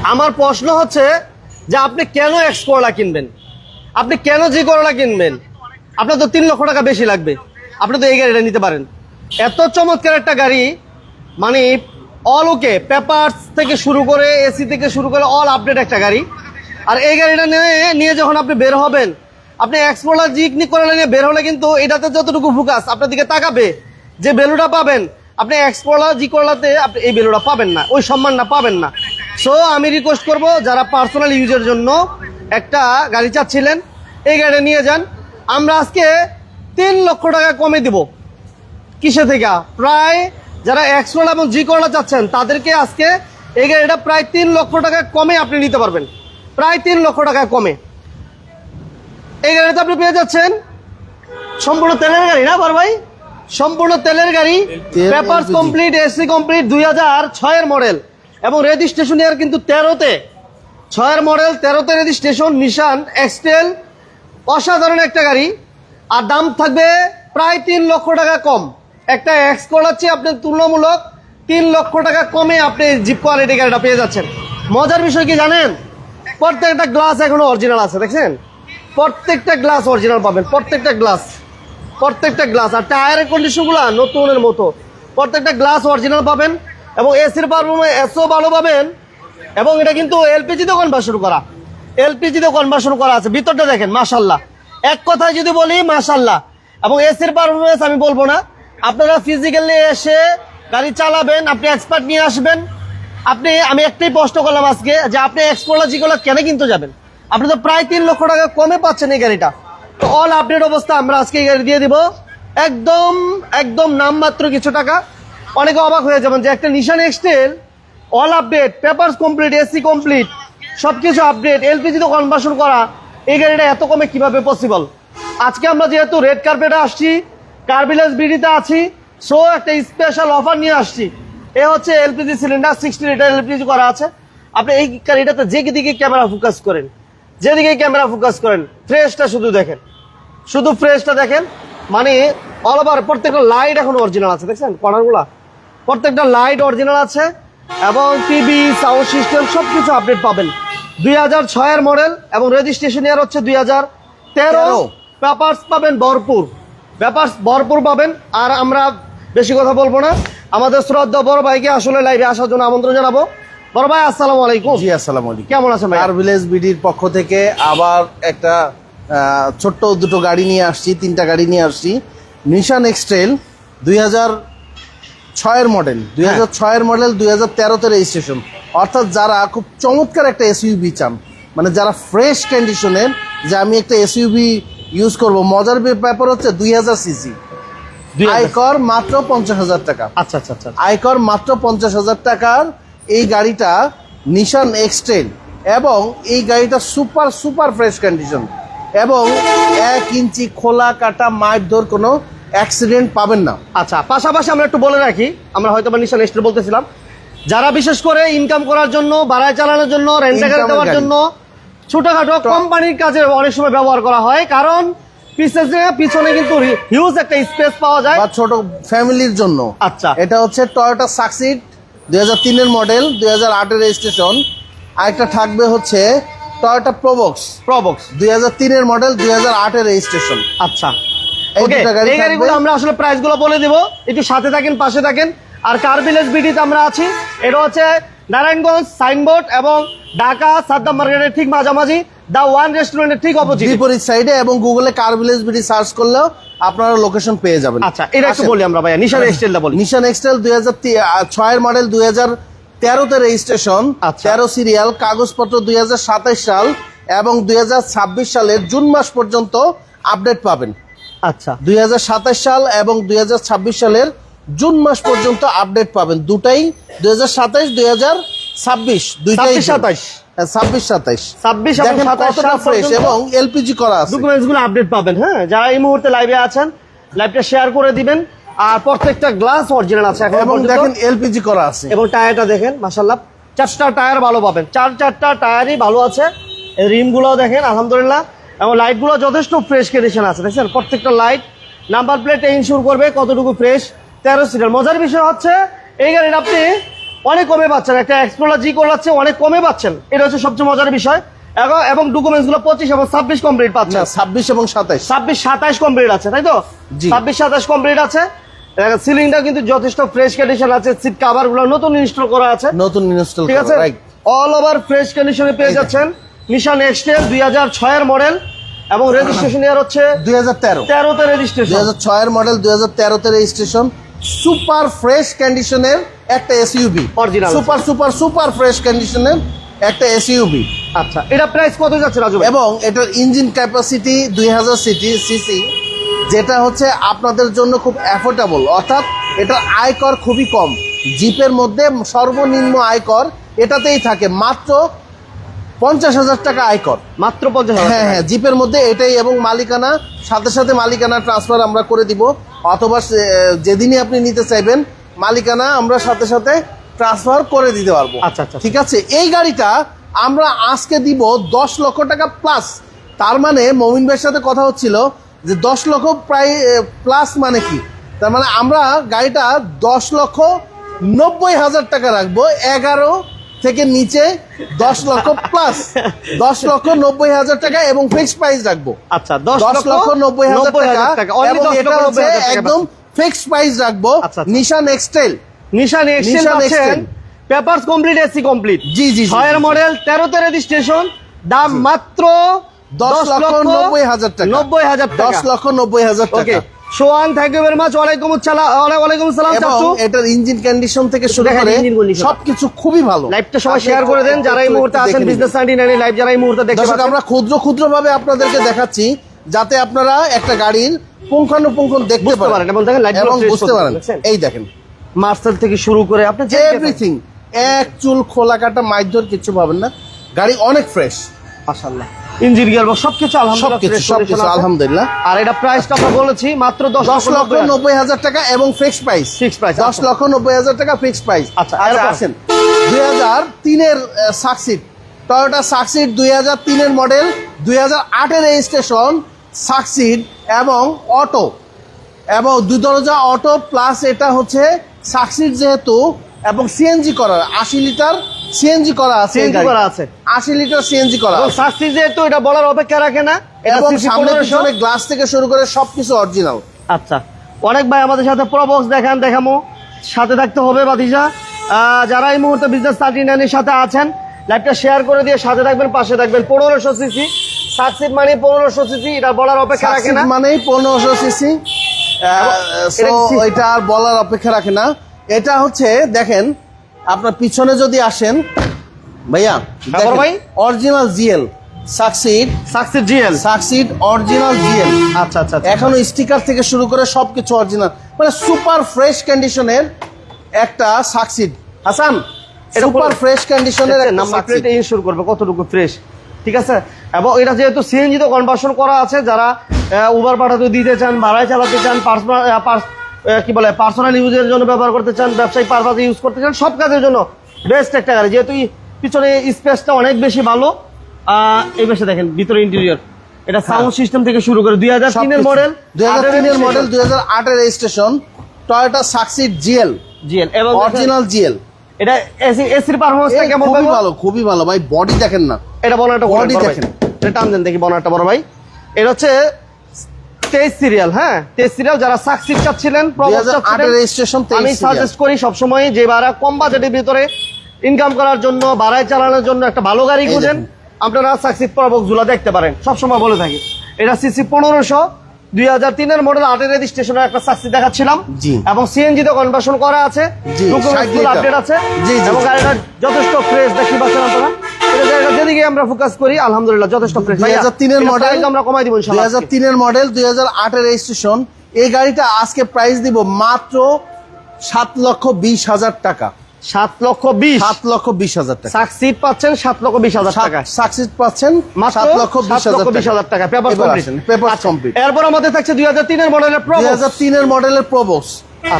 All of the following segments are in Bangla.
আমার প্রশ্ন হচ্ছে যে আপনি কেন এক্স করলা কিনবেন, আপনি কেন জি করলা কিনবেন? আপনার তো 3 লক্ষ টাকা বেশি লাগবে, আপনি তো এই গাড়িটা নিতে পারেন। এত চমৎকার একটা গাড়ি, মানে অল ওকে, পেপারস থেকে শুরু করে এসি থেকে শুরু করে অল আপডেট একটা গাড়ি। আর এই গাড়িটা নিয়ে যখন আপনি বের হবেন, আপনি এক্সপ্লোরার জি করলা নিয়ে বের হলে কিন্তু এটাতে যতটুকু ফোকাস আপনার দিকে তাকাবে, যে ভ্যালুটা পাবেন আপনি এক্সপ্লোরার জি করলাতে আপনি এই ভ্যালুটা পাবেন না, ওই সম্মানটা পাবেন না। সো আমি রিকোয়েস্ট করব, যারা পার্সোনাল ইউজের জন্য একটা গাড়ি চাচ্ছিলেন, এই গাড়িটা নিয়ে যান। আমরা আজকে 3 লক্ষ টাকা কমে দিব। কিসে থেকে? প্রায় যারা এক্স করলা এবং জি করলা চাচ্ছেন তাদেরকে আজকে এই গাড়িটা প্রায় 3 লক্ষ টাকা কমে আপনি নিতে পারবেন, প্রায় 3 লক্ষ টাকা কমে। এই গাড়িতে আপনি পেয়ে যাচ্ছেন সম্পূর্ণ তেলের গাড়ি, না বড় ভাই? সম্পূর্ণ তেলের গাড়ি, পেপারস কমপ্লিট, এসি কমপ্লিট, 2006 এর মডেল এবং রেজিস্ট্রেশন ইয়ার কিন্তু 13তে, 6 এর মডেল, 13তে রেজিস্ট্রেশন, নিশান এক্সটেল। অসাধারণ একটা গাড়ি, আর দাম থাকবে প্রায় 3 লক্ষ টাকা কম। একটা এক্স করাচ্ছি আপনার তুলনামূলক 3 লক্ষ টাকা কমে আপনি জিপ কোয়ালিটি গাড়িটা পেয়ে যাচ্ছেন। মজার বিষয় কি জানেন? প্রত্যেকটা গ্লাস এখনো অরিজিনাল আছে, দেখছেন? প্রত্যেকটা গ্লাস অরিজিনাল পাবেন, প্রত্যেকটা গ্লাস, প্রত্যেকটা গ্লাস। আর টায়ারের কন্ডিশনগুলো নতুনের মতো, প্রত্যেকটা গ্লাস অরিজিনাল পাবেন এবং এসির পারফরমেন্স এসও ভালো পাবেন। এবং এটা কিন্তু এলপিজিতে কনভার্সন করা, এলপিজিতে কনভার্সন করা আছে। ভিতরটা দেখেন, মাশাল্লাহ, এক কথায় যদি বলি মাশাল্লাহ। এবং এসির পারফরমেন্স আমি বলবো না, আপনারা ফিজিক্যালি এসে গাড়ি চালাবেন, আপনি এক্সপার্ট নিয়ে আসবেন। আমি একটাই প্রশ্ন করলাম আজকে, যে আপনি এক্সপ্লোরার জিগুলো কেন কিনতে যাবেন? আপনি তো প্রায় 3 লক্ষ টাকা কমে পাচ্ছেন এই গাড়িটা। তো অল আপডেট অবস্থা আমরা আজকে এই গাড়ি দিয়ে দিব একদম একদম নামমাত্র কিছু টাকা। অনেকে অবাক হয়ে যাবেন যে একটা Nissan X Trail all update, papers complete, AC complete, সবকিছু আপডেট, এলপিজিতে কনভার্সন করা, এই গাড়িটা এত কমে কিভাবে পসিবল? আজকে আমরা যেহেতু রেড কার্পেটে আসছি, কার্ভিলেজ বিডিতে আছি, সো একটা স্পেশাল অফার নিয়ে আসছি। এ হচ্ছে এলপিজি সিলিন্ডার, 60 লিটার এলপিজি করা আছে। আপনি এই গাড়িটাতে যেদিকে ক্যামেরা ফোকাস করেন, যেদিকে ক্যামেরা ফোকাস করেন, ফ্রেশটা শুধু দেখেন, শুধু ফ্রেশটা দেখেন। মানে অল ওভার প্রত্যেকটা লাইট এখন অরিজিনাল আছে, দেখছেন কর্নারগুলা, প্রত্যেকটা লাইট অরিজিনাল আছে এবং টিভি, সাউন্ড সিস্টেম সবকিছু আপডেট পাবেন। 2006 এর মডেল এবং রেজিস্ট্রেশন ইয়ার হচ্ছে 2013। পেপারস পাবেন ভরপুর, পেপারস ভরপুর পাবেন। আর আমরা বেশি কথা বলবো না, আমাদের শ্রদ্ধা বড় ভাইকে আসলে লাইভে আসার জন্য আমন্ত্রণ জানাবো। বড় ভাই আসসালামু আলাইকুম। জি আসসালামু আলাইকুম, কেমন আছেন ভাই? কারভিলেজ বিডির পক্ষ থেকে আবার একটা ছোট্ট দুটো গাড়ি নিয়ে আসছি, 3টা গাড়ি নিয়ে আসছি। নিশান এক্সটেল 2006 এর মডেল, 2006 এর মডেল, 2013তে রেজিস্ট্রেশন। অর্থাৎ যারা খুব চমৎকার একটা এসইউভি চান, মানে যারা ফ্রেশ কন্ডিশনের, যে আমি একটা এসইউভি ইউজ করব, মজার ব্যাপার হচ্ছে 2000 সিসি, আয়কর মাত্র 50,000 টাকা। আচ্ছা আচ্ছা আচ্ছা, আয়কর মাত্র 50,000 টাকার এই গাড়িটা নিশান এক্সটেল, এবং এই গাড়িটা সুপার সুপার ফ্রেশ কন্ডিশন এবং 1 ইঞ্চি খোলা কাটা মারধর কোনো অ্যাক্সিডেন্ট পাবেন না। আচ্ছা, পাশাপাশি আমরা একটু বলে রাখি, আমরা হয়তো বা নিশান এক্সটেল বলতেছিলাম, যারা বিশেষ করে ইনকাম করার জন্য, বাড়ায় চালানোর জন্য, রেন্টে গাড়ি দেওয়ার জন্য, ছোটখাটো কোম্পানির কাজে অনেক সময় ব্যবহার করা হয়, কারণ পিছনে কিন্তু হিউজ একটা স্পেস পাওয়া যায়, বা ছোট ফ্যামিলির জন্য। আচ্ছা, এটা হচ্ছে টয়োটা সাকসিড 2003 এর মডেল, 2008 এর রেজিস্ট্রেশন। আরেকটা থাকবে হচ্ছে টয়োটা প্রবক্স 2003 এর মডেল, 2008 এর রেজিস্ট্রেশন। আচ্ছা, এই ওকে, দুটো গাড়ি এই গাড়িগুলো আমরা আসলে প্রাইসগুলো বলে দিব, একটু সাথে থাকেন, পাশে থাকেন। আর কারভিলেজ বিডিতে আমরা আছি, এটা হচ্ছে নারায়ণগঞ্জ সাইনবোর্ড এবং ঢাকা সাদ্দাম মার্কেটের ঠিক মাঝামাঝি, দা ওয়ান রেস্টুরেন্টের ঠিক অপোজিট, বিপরীত সাইডে। এবং গুগলে কারভিলেজ বিডি সার্চ করলেও আপনারা লোকেশন পেয়ে যাবেন। আচ্ছা, এটা একটু বলি আমরা ভাইয়া, নিশান এক্সটেলটা বলি। নিশান এক্সটেল 2006 এর মডেল, 2013তে রেজিস্ট্রেশন, 13 সিরিয়াল, কাগজপত্র 2027 সাল এবং 2026 সালের জুন মাস পর্যন্ত আপডেট পাবেন। আচ্ছা, 2027 সাল এবং 2026 সালের জুন মাস পর্যন্ত আপডেট পাবেন। দুটাই 2027, 2026, দুইটাই 27 26 দেখেন কতটা ফ্রেশ এবং এলপিজি করা আছে। ডকুমেন্টস গুলো আপডেট পাবেন। হ্যাঁ, যারা এই মুহূর্তে লাইভে আছেন, লাইভটা শেয়ার করে দিবেন। আর প্রত্যেকটা গ্লাস অরিজিনাল আছে এখন, এবং দেখেন এলপিজি করা আছে। এবং টায়ারটা দেখেন, মাশাআল্লাহ, 4টা টায়ার ভালো পাবেন, 4টা টায়ারই ভালো আছে। এই রিম গুলো দেখেন আলহামদুলিল্লাহ, এবং লাইট গুলো যথেষ্ট ফ্রেশ কন্ডিশন আছে, দেখছেন প্রত্যেকটা লাইট। নাম্বার প্লেট ইনশিওর করবে কতটুকু ফ্রেশ, 13 সিরিয়াল। মজার বিষয় হচ্ছে এই গাড়িটা আপনি অনেক কমে পাচ্ছেন। একটা এক্সপ্লোরার জি করাচ্ছে অনেক কমে পাচ্ছেন, এটা হচ্ছে সবচেয়ে মজার বিষয়। এবং ডকুমেন্টস গুলো 25 এবং 26 কমপ্লিট পাচ্ছেন। না 26 এবং 27 27 কমপ্লিট আছে, তাই তো? জি। 27 কমপ্লিট আছে। সিলিংটা কিন্তু যথেষ্ট ফ্রেশ কন্ডিশন আছে, সিট কভার গুলো নতুন ইনস্টল করা আছে, নতুন ইনস্টল ঠিক আছে? করা, রাইট। অল ওভার ফ্রেশ কন্ডিশনে পেয়ে যাচ্ছেন নিশান এক্সটেল 2006 এর মডেল এবং রেজিস্ট্রেশন ইয়ার হচ্ছে 2013 তে রেজিস্ট্রেশন। 2006 এর মডেল, 2013 তে রেজিস্ট্রেশন, সুপার ফ্রেশ কন্ডিশনের একটা SUV, Original। Super super super fresh কন্ডিশনের একটা এসইউভি। আচ্ছা, এটা প্রাইস কত যাচ্ছে রাজু ভাই? এবং এটার ইঞ্জিন ক্যাপাসিটি 2000 সিসি, যেটা হচ্ছে আপনাদের জন্য খুব অ্যাফোর্ডেবল, অর্থাৎ এটার আয়কর খুবই কম। জিপের মধ্যে সর্বনিম্ন আয়কর এটাতেই থাকে, মাত্র 50,000 টাকা আয়কর, মাত্র 50,000। হ্যাঁ হ্যাঁ, জিপের মধ্যে এটাই। এবং মালিকানা সাথে সাথে মালিকানা ট্রান্সফার আমরা করে দিব, অথবা যেদিনই আপনি নিতে চাইবেন মালিকানা আমরা সাথে সাথে ট্রান্সফার করে দিতে পারবো। আচ্ছা, আচ্ছা। ঠিক আছে। এই গাড়িটা আমরা আজকে দিব 10 লক্ষ টাকা প্লাস। তার মানে মমিন ভাইয়ের সাথে কথা হচ্ছিল যে 10 লক্ষ প্রায় প্লাস মানে কি, তার মানে আমরা গাড়িটা 10,90,000 টাকা রাখবো। 11 থেকে নিচে 10 লক্ষ প্লাস 10,90,000 টাকা এবং ফিক্সড প্রাইস রাখবো। আচ্ছা, 10,90,000 টাকা Only এবং 10 এটা লক্ষ হচ্ছে 90,000 টাকা একদম ফিক্সড প্রাইস রাখবো। আচ্ছা, আচ্ছা। নিশান এক্সটেল, নিশান এক্সটেল নিশান পাচ্ছেন, X Trail. Papers complete, AC complete. জি, জি, জি, 6 এর জি। মডেল, 13 তে রেজিস্ট্রেশন, দাম মাত্র 10,90,000 টাকা। 90,000 টাকা। 10,90,000 ওকে, টাকা। সোয়ান, থ্যাংক ইউ ভেরি মাচ। ওয়ালাইকুম আসসালাম এবং চাচু। এটার ইঞ্জিন কন্ডিশন থেকে শুরু দেখেন করে engine condition। সবকিছু খুবই ভালো। লাইভটা সবাই শেয়ার করে দেন যারা এই মুহূর্তে একটু আছেন। দেখে নিন। বিজনেস 99 লাইভ যারা এই মুহূর্তে দেখতে দর্শক, পাচ্ছেন, আমরা ক্ষুদ্র ক্ষুদ্র ভাবে আপনাদেরকে দেখাচ্ছি যাতে আপনারা একটা গাড়ির পুঙ্খানুপুঙ্খ দেখতে বুঝতে পারেন এবং দেখেন লাইটগুলো এবং trace বুঝতে করতে পারেন। দেখছেন? এই দেখেন, মার্সেল থেকে শুরু করে আপনি এভরিথিং, এক চুল খোলা কাটা মাইধর কিছু পাবেন না। গাড়ি অনেক ফ্রেশ, মাশাআল্লাহ। ইঞ্জিন গিয়ারবক্স সবকিছু আলহামদুলিল্লাহ সবকিছু fresh সবকিছু condition আছে। আলহামদুলিল্লাহ। আর এটা প্রাইসটা আমরা বলেছি মাত্র 10,90,000 টাকা এবং ফিক্সড প্রাইস। Fixed price, 10,90,000 টাকা ফিক্সড প্রাইস। আচ্ছা, এরপর? আসেন 2003 এর সাকসিড, টয়োটা সাকসিড 2003 এর মডেল, 2008 এর রেজিস্ট্রেশন সাকসিড এবং অটো, এবং 2 দরজা অটো প্লাস এটা হচ্ছে সাকসিড যেহেতু, এবং সিএনজি করা, 80 লিটার সিএনজি করা আছে, CNG করা আছে। 80 লিটার সিএনজি করা এবং আছে। সাকসি যেহেতু এটা বলার অপেক্ষা রাখে না, এটা এবং CC সামনে 1500। পিছনে গ্লাস থেকে শুরু করে সবকিছু অরিজিনাল। আচ্ছা, অনেক ভাই আমাদের সাথে প্রবক্স দেখামো, সাথে থাকতে হবে বাতিজা। যারা এই মুহূর্তে বিজনেস 39 এর সাথে আছেন, লাইভটা শেয়ার করে দিয়ে সাথে থাকবেন, পাশে থাকবেন। 1500 সিসি সাকসিড মানে 1500 সিসি, এটা বলার অপেক্ষা রাখে সাকসিড না। মানেই 1500 সিসি, এটা কি- এটা আর বলার অপেক্ষা রাখে না। এটা হচ্ছে দেখেন, আপনার পিছনে যদি আসেন ভাইয়া, বড় ভাই? Original GL succeed, succeed GL. Succeed original GL. আচ্ছা আচ্ছা আচ্ছা। এখনো স্টিকার থেকে শুরু করে সবকিছু অরিজিনাল, মানে সুপার ফ্রেশ কন্ডিশনের একটা সাকসিড। হাসান, এটা সুপার ফ্রেশ কন্ডিশনের একটা নাম্বার সাকসিড। প্লেটে ইনশিওর করবে কতটুকু ফ্রেশ, ঠিক আছে? এবং এটা যেহেতু সিএনজি তো কনভার্সন করা আছে, যারা উবার পাঠাতে দিতে চান, ভাড়ায় চালাতে চান, কি বলে পার্সোনাল ইউজের জন্য ব্যবহার করতে চান, ব্যবসায়িক পারপাসে ইউজ করতে চান, সব কাজের জন্য বেস্ট একটা গাড়ি। যেহেতু পিছনে স্পেসটা অনেক বেশি ভালো। এই পাশে দেখেন ভিতরে ইন্টেরিয়র, এটা সাউন্ড সিস্টেম থেকে শুরু করে 2003 এর মডেল, 2003 এর মডেল, 2008 এর registration, Toyota succeed GL, GL এবং অরিজিনাল জিএল। এটা এসির পারফরম্যান্সটা কেমন খুবই পাবো? ভালো, খুবই ভালো ভাই। বডি দেখেন না, এটা বনারটা Body দেখেন। এটা টান দেন দেখি বনারটা বড় ভাই। এটা হচ্ছে 23 সিরিয়াল, হ্যাঁ 23 সিরিয়াল। যারা সাকসিড চাচ্ছিলেন, 2008 এর রেজিস্ট্রেশন, 23 আমি সিরিয়াল। সাজেস্ট করি সবসময় যে ভাড়া কম বাজেটের ভিতরে ইনকাম করার জন্য, ভাড়ায় চালানোর জন্য একটা ভালো গাড়ি এই খুঁজেন, দেখুন। আপনারা সাকসিড প্রবক্স গুলো দেখতে পারেন, সবসময় বলে থাকি। এটা সিসি 1500, 2003 এর মডেল, 8 এর রেজিস্ট্রেশনের একটা সাকসিড দেখাচ্ছিলাম। জি। এবং সিএনজি তে কনভার্সন করা আছে, জি, 60 লিটার। আপডেট আছে। জি, জি, এবং জি। গাড়িটা যথেষ্ট ফ্রেশ, দেখতে পাচ্ছেন আপনারা। এটা জায়গা যেদিকে আমরা ফোকাস করি আলহামদুলিল্লাহ যথেষ্ট ফ্রেশ। 2003 এর মডেল, আমরা কমাই দিব ইনশাআল্লাহ। 2003 এর মডেল, 2008 এর রেজিস্ট্রেশন। এই গাড়িটা আজকে প্রাইস দিব মাত্র 7,20,000 টাকা। 7,20,000 7,20,000 টাকা। সাকসিড পাচ্ছেন 7,20,000 টাকা। সাকসিড পাচ্ছেন মাত্র 7,20,000 টাকা। পেপার এবার কমপ্লিট। আসেন, পেপার কমপ্লিট। এরপর আমাদের থাকছে 2003 এর মডেলের প্রো। 2003 এর মডেলের প্রোবক্স,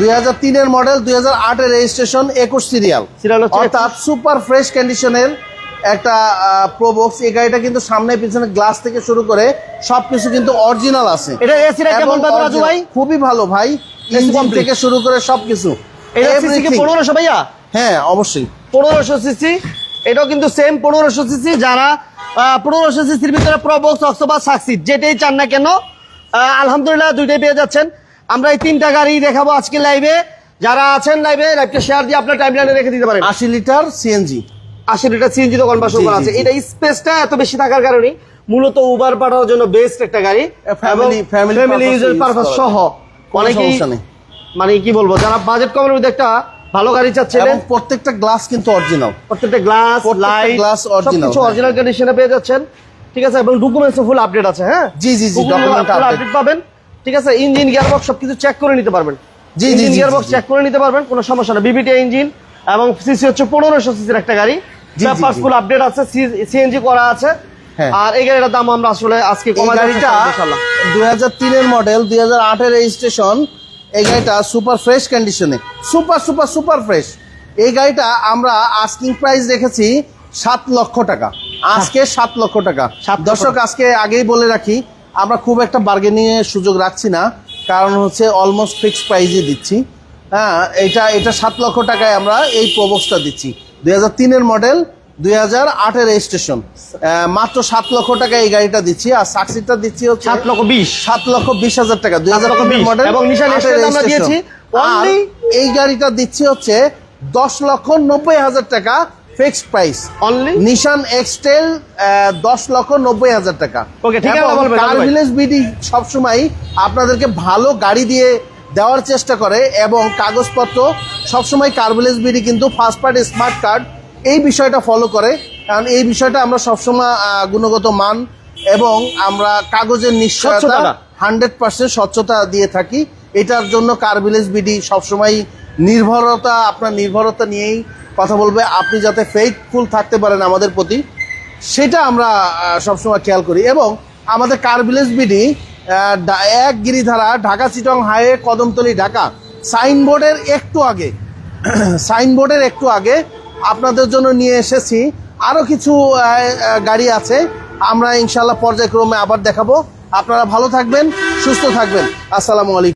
2003 এর মডেল, 2008 এর রেজিস্ট্রেশন, 21 সিরিয়াল, সিরিয়াল হচ্ছে অর্থাৎ সুপার ফ্রেশ কন্ডিশনের একটা প্রোবক্স। এই গাড়িটা কিন্তু সামনে পিছনে গ্লাস থেকে শুরু করে সবকিছু কিন্তু অরিজিনাল আছে। এটা এসি টা কেমন এবং পাবো রাজু ভাই? খুবই ভালো ভাই, ইঞ্জিন complete। থেকে শুরু করে সবকিছু। এটা সিসি কি 1500 ভাইয়া? হ্যাঁ অবশ্যই। 1500 সিসি, এটাও কিন্তু সেম 1500 সিসি। যারা 1500 সিসির ভিতরে প্রবক্স অথবা সাকসিড যেটাই চান না কেন, আলহামদুলিল্লাহ দুইটাই পেয়ে যাচ্ছেন। আমরা এই 3টা গাড়ি দেখাবো আজকে লাইভে। যারা আছেন লাইভে, লাইভটা শেয়ার দিয়ে আপনার টাইমলাইনে রেখে দিতে পারেন। 80 লিটার সিএনজি, 80 লিটার সিএনজি তো কনভার্সন জি, করা জি, আছে। জি। এটা স্পেসটা এত বেশি থাকার কারণে মূলত উবার পাঠানোর জন্য বেস্ট একটা গাড়ি, এবং family ফ্যামিলি purpose ইউজের use পারপাস করা সহ কোনো অনেকেই, সমস্যা নেই। মানে কি বলবো, যারা বাজেট কমের মধ্যে একটা ভালো গাড়ি চাচ্ছিলেন, এবং প্রত্যেকটা গ্লাস কিন্তু অরিজিনাল, প্রত্যেকটা গ্লাস লাইট glass original, সবকিছু অরিজিনাল কন্ডিশনে পেয়ে যাচ্ছেন। ঠিক আছে, এবং ডকুমেন্টস ফুল আপডেট আছে। হ্যাঁ জি জি জি, ডকুমেন্ট ফুল আপডেট। আপডেট পাবেন। ঠিক আছে, ইঞ্জিন গিয়ারবক্স সবকিছু চেক করে নিতে পারবেন। জি, জি, ইঞ্জিন জি, গিয়ারবক্স জি, চেক করে নিতে পারবেন, কোনো সমস্যা না। বিবিটি ইঞ্জিন এবং সিসি হচ্ছে 1500 সিসির একটা গাড়ি। জি, পেপারস জি। ফুল আপডেট আছে, সিএনজি করা আছে। হ্যাঁ। আর এই গাড়িটার দাম আমরা আসলে আজকে এই কমাই গাড়িটা ইনশাআল্লাহ। 2003 এর মডেল, 2008 এর রেজিস্ট্রেশন। এই গাড়িটা সুপার ফ্রেশ কন্ডিশনে, সুপার সুপার সুপার ফ্রেশ। এই গাড়িটা আমরা আস্কিং প্রাইস রেখেছি 7 লক্ষ টাকা, আজকে 7 লক্ষ টাকা। 7 লক্ষ দর্শক আজকে আগেই বলে রাখি, আমরা খুব একটা বার্গেনিং এর সুযোগ রাখছি না, কারণ হচ্ছে অলমোস্ট ফিক্সড প্রাইজে দিচ্ছি। হ্যাঁ, এটা 7 লক্ষ টাকায় আমরা এই প্রবক্সটা দিচ্ছি। 2003 এর মডেল, 2008 এর রেজিস্ট্রেশন, মাত্র 7 লক্ষ টাকা এই গাড়িটা দিচ্ছি। আর সাকসিডটা দিচ্ছি হচ্ছে 7,20,000 7,20,000 টাকা, 7,20,000 2003 মডেল এবং নিশান এক্সটেল আমরা দিয়েছি only, এই গাড়িটা দিচ্ছি হচ্ছে 10,90,000 টাকা ফিক্সড প্রাইস। অনলি নিশান এক্সটেল 10,90,000 টাকা। Okay, ঠিকানা বলবেন, কার রাজু ভাই। ভিলেজ বিডি সবসময় আপনাদেরকে ভালো গাড়ি দিয়ে দেওয়ার চেষ্টা করে, এবং কাগজপত্র সবসময় কার ভিলেজ বিডি কিন্তু ফার্স্ট পার্টি স্মার্ট কার্ড এই বিষয়টা ফলো করে, কারণ এই বিষয়টা আমরা সবসময় গুণগত মান এবং আমরা কাগজের নিশ্চয়তা স্বচ্ছতাটা। 100% স্বচ্ছতা দিয়ে থাকি। এটার জন্য কার ভিলেজ বিডি সবসময় আপনার নির্ভরতা নিয়েই কথা বলবে। আপনি যাতে ফেইথফুল থাকতে পারেন আমাদের প্রতি, সেটা আমরা সবসময় খেয়াল করি। এবং আমাদের car village BD 1 Giridhara, Dhaka Chittagong highway, Kadamtali, Dhaka, সাইনবোর্ডের একটু আগে আপনাদের জন্য নিয়ে এসেছি আরও কিছু গাড়ি আছে। আমরা ইনশাল্লাহ পর্যায়ক্রমে আবার দেখাবো। আপনারা ভালো থাকবেন, সুস্থ থাকবেন। আসসালামু আলাইকুম।